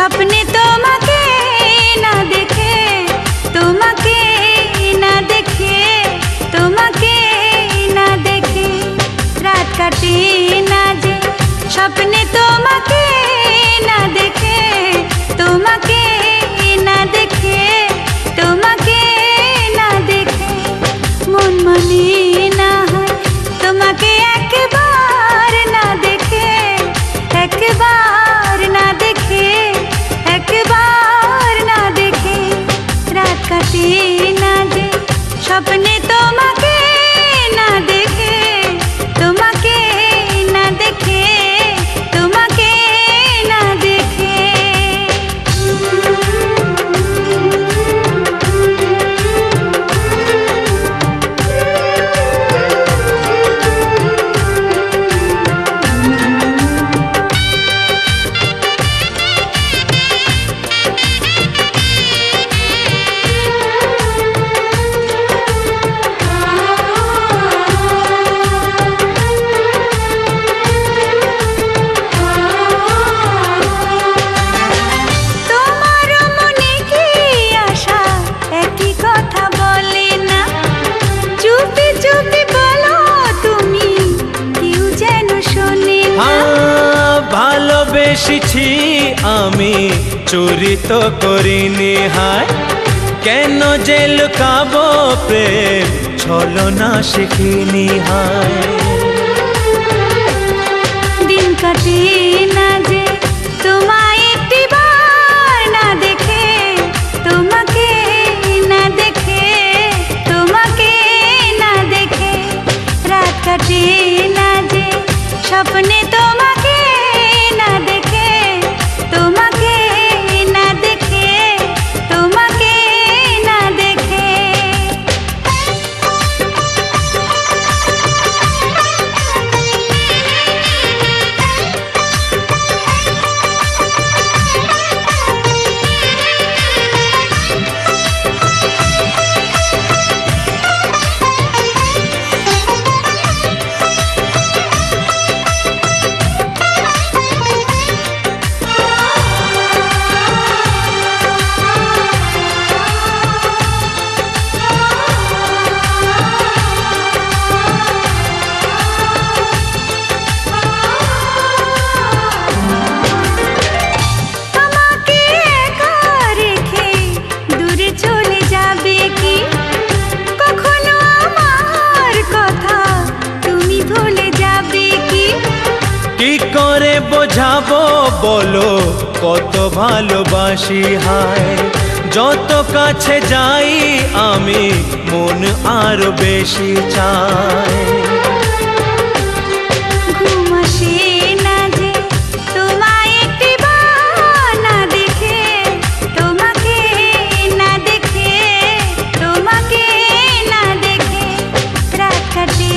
স্বপ্নে তোমাকে না দেখে, তোমাকে না দেখে, তোমাকে না দেখে রাত কাটে না যে। স্বপ্নে তোমাকে না দেখে, তোমাকে না দেখে, তোমাকে না দেখে মন মানে না হয় তোমাকে একবার না দেখে, একবার না দেখে, একবার না দেখে রাত কাটে না যে। স্বপ্নে তোমাকে না দেখে, তোমাকে না দেখে, তোমাকে না দেখে। ভালোবেসেছি আমি চুরি তো করিনি হায়, কেন যে লুকাবো প্রেম ছলনা শিখিনি হায়। দিন কাটে না যে তোমায় একটিবার না দেখে, তোমাকে না দেখে, তোমাকে না দেখে রাত কাটে না যে। স্বপ্নে তোমাকে না দেখে, তোমাকে না দেখে, তোমাকে না দেখে। কি করে বোঝাবো বলো কত ভালোবাসি হায়, যত কাছে যাই আমি মন আরো বেশি চায়। ঘুম আসে না যে তোমায় একটিবার না দেখে, তোমাকে না দেখে, তোমাকে না দেখে রাত কাটে